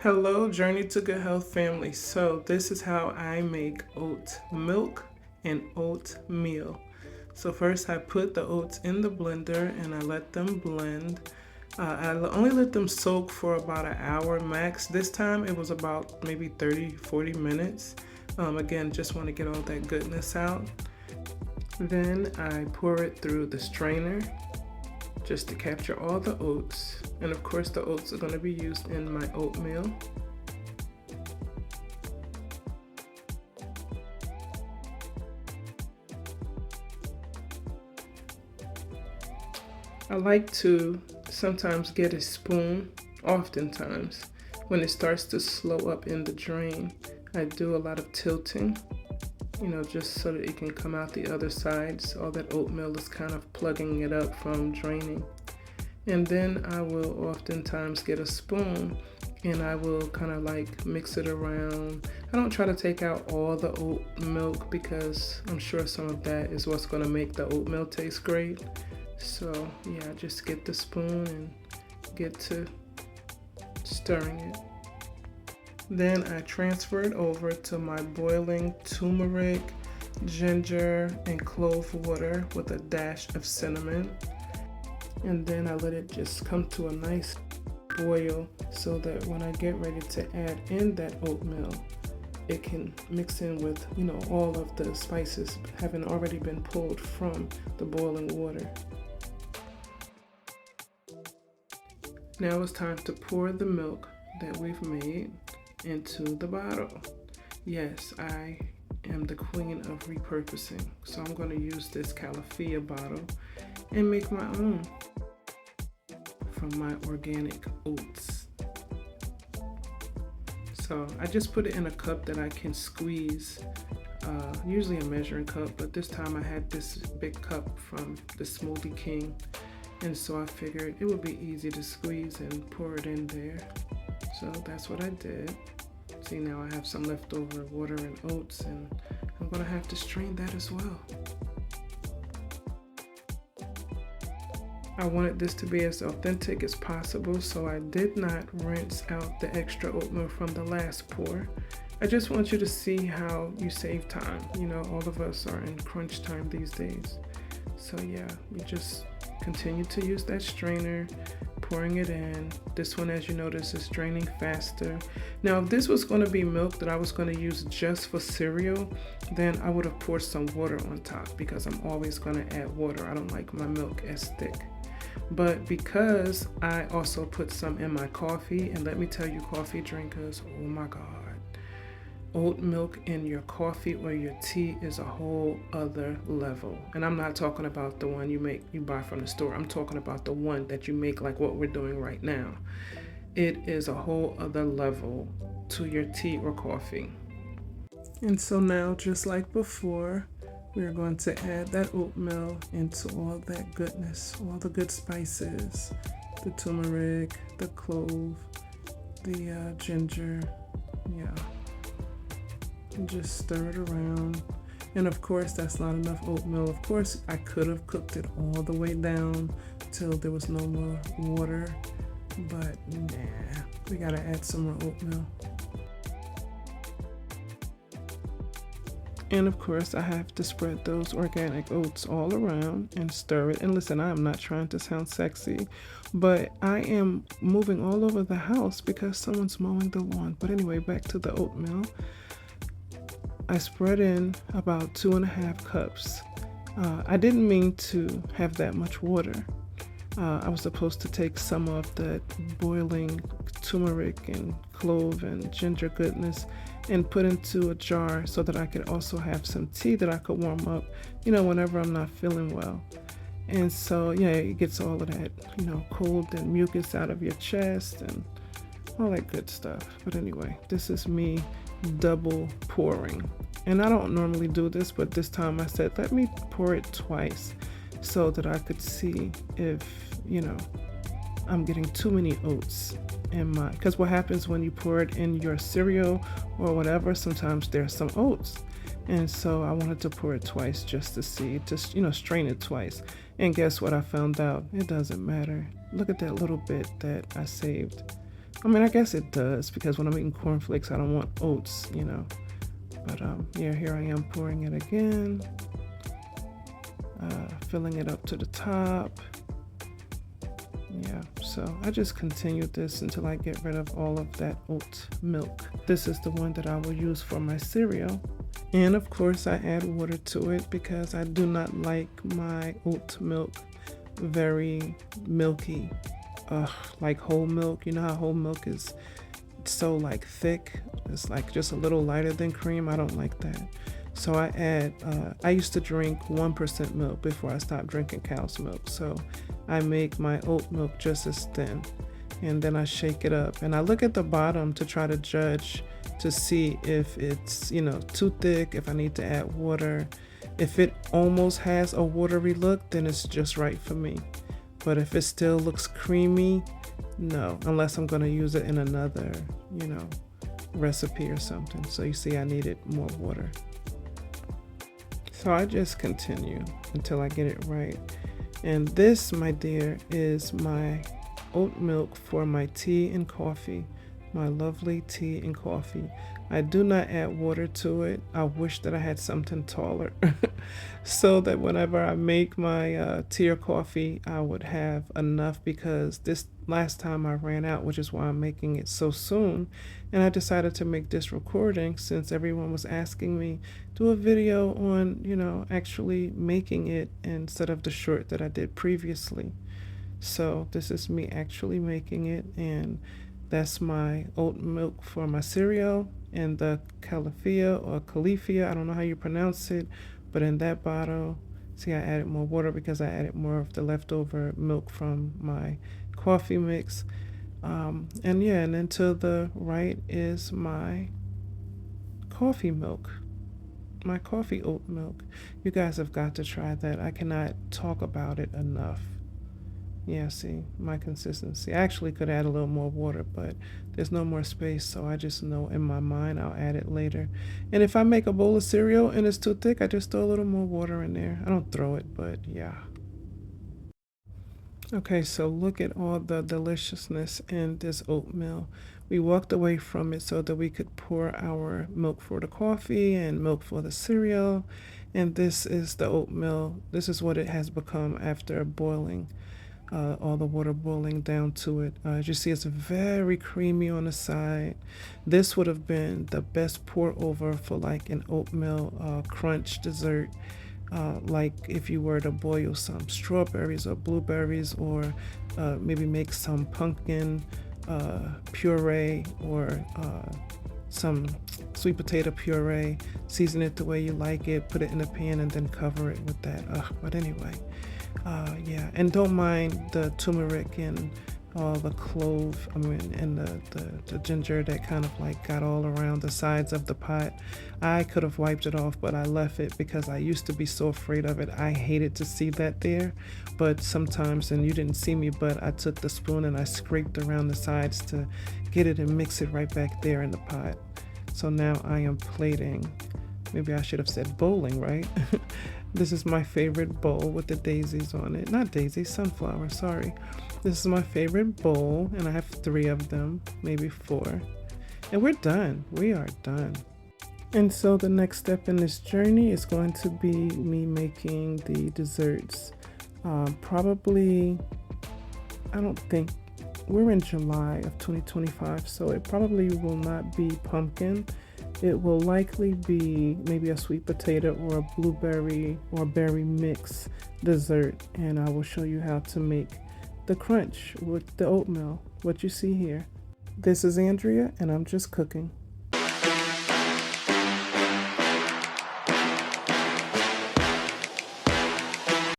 Hello, Journey to Good Health family. So, this is how I make oat milk and oatmeal. So, first I put the oats in the blender and I let them blend. I only let them soak for about an hour max. This time it was about maybe 30-40 minutes. Again, just want to get all that goodness out. Then I pour it through the strainer just to capture all the oats. And of course the oats are going to be used in my oatmeal. I like to sometimes get a spoon, oftentimes, when it starts to slow up in the drain. I do a lot of tilting, just so that it can come out the other side. So all that oatmeal is kind of plugging it up from draining. And then I will oftentimes get a spoon and I will kind of like mix it around. I don't try to take out all the oat milk because I'm sure some of that is what's going to make the oatmeal taste great. So yeah, just get the spoon and get to stirring it. Then I transfer it over to my boiling turmeric, ginger, and clove water with a dash of cinnamon. And then I let it just come to a nice boil so that when I get ready to add in that oatmeal, it can mix in with, all of the spices having already been pulled from the boiling water. Now it's time to pour the milk that we've made into the bottle. Yes, I am the queen of repurposing. So I'm going to use this Kaale bottle and make my own from my organic oats. So I just put it in a cup that I can squeeze, usually a measuring cup, but this time I had this big cup from the Smoothie King. And so I figured it would be easy to squeeze and pour it in there. So that's what I did. See, now I have some leftover water and oats, and I'm gonna have to strain that as well. I wanted this to be as authentic as possible, so I did not rinse out the extra oatmeal from the last pour. I just want you to see how you save time. All of us are in crunch time these days. So yeah, you just continue to use that strainer, pouring it in. This one, as you notice, is draining faster. Now, if this was going to be milk that I was going to use just for cereal, then I would have poured some water on top because I'm always going to add water. I don't like my milk as thick. But because I also put some in my coffee, and let me tell you, coffee drinkers, oh my God, oat milk in your coffee or your tea is a whole other level. And I'm not talking about the one you buy from the store. I'm talking about the one that you make like what we're doing right now. It is a whole other level to your tea or coffee. And so now, just like before, we're going to add that oatmeal into all that goodness, all the good spices, the turmeric, the clove, the ginger, yeah. And just stir it around. And of course, that's not enough oatmeal. Of course, I could have cooked it all the way down till there was no more water, but nah, we gotta add some more oatmeal. And of course, I have to spread those organic oats all around and stir it. And listen, I am not trying to sound sexy, but I am moving all over the house because someone's mowing the lawn. But anyway, back to the oatmeal. I spread in about 2.5 cups. I didn't mean to have that much water. I was supposed to take some of that boiling turmeric and clove and ginger goodness and put into a jar so that I could also have some tea that I could warm up, whenever I'm not feeling well. And so, yeah, it gets all of that, cold and mucus out of your chest and all that good stuff. But anyway, this is me double pouring. And I don't normally do this, but this time I said, let me pour it twice so that I could see if, I'm getting too many oats in my, because what happens when you pour it in your cereal or whatever, sometimes there's some oats. And so I wanted to pour it twice just to see, strain it twice. And guess what I found out? It doesn't matter. Look at that little bit that I saved. I mean, I guess it does, because when I'm eating cornflakes, I don't want oats, But yeah, here I am pouring it again, filling it up to the top. Yeah, so I just continued this until I get rid of all of that oat milk. This is the one that I will use for my cereal. And of course I add water to it because I do not like my oat milk very milky. Like whole milk. You know how whole milk is so like thick? It's like just a little lighter than cream. I don't like that. So I add, I used to drink 1% milk before I stopped drinking cow's milk. So I make my oat milk just as thin, and then I shake it up. And I look at the bottom to try to judge to see if it's, too thick, if I need to add water. If it almost has a watery look, then it's just right for me. But if it still looks creamy, no, unless I'm going to use it in another, recipe or something. So you see, I needed more water. So I just continue until I get it right. And this, my dear, is my oat milk for my tea and coffee, my lovely tea and coffee. I do not add water to it. I wish that I had something taller so that whenever I make my tea or coffee, I would have enough, because this last time I ran out, which is why I'm making it so soon. And I decided to make this recording since everyone was asking me do a video on, actually making it instead of the short that I did previously. So this is me actually making it, and that's my oat milk for my cereal, and the califia or califia, I don't know how you pronounce it, but in that bottle, see, I added more water because I added more of the leftover milk from my coffee mix. And yeah, and then to the right is my coffee milk, my coffee oat milk. You guys have got to try that. I cannot talk about it enough. Yeah, see, my consistency. I actually could add a little more water, but there's no more space, so I just know in my mind I'll add it later. And if I make a bowl of cereal and it's too thick, I just throw a little more water in there. I don't throw it, but yeah. Okay, so look at all the deliciousness in this oatmeal. We walked away from it so that we could pour our milk for the coffee and milk for the cereal. And this is the oatmeal. This is what it has become after boiling. All the water boiling down to it. As you see, it's very creamy on the side. This would have been the best pour over for like an oatmeal crunch dessert. Like if you were to boil some strawberries or blueberries, or maybe make some pumpkin puree, or some sweet potato puree, season it the way you like it, put it in a pan, and then cover it with that. But anyway, yeah, and don't mind the turmeric and all the clove, and the ginger that kind of like got all around the sides of the pot. I could have wiped it off, but I left it because I used to be so afraid of it. I hated to see that there, but sometimes, and you didn't see me, but I took the spoon and I scraped around the sides to get it and mix it right back there in the pot. So now I am plating. Maybe I should have said bowling, right? This is my favorite bowl with the daisies on it. Not daisies, sunflower, sorry. This is my favorite bowl, and I have 3 of them, maybe 4. And we're done. We are done. And so the next step in this journey is going to be me making the desserts. Probably, I don't think, we're in July of 2025, so it probably will not be pumpkin. It will likely be maybe a sweet potato or a blueberry or berry mix dessert, and I will show you how to make the crunch with the oatmeal, what you see here. This is Andrea, and I'm just cooking.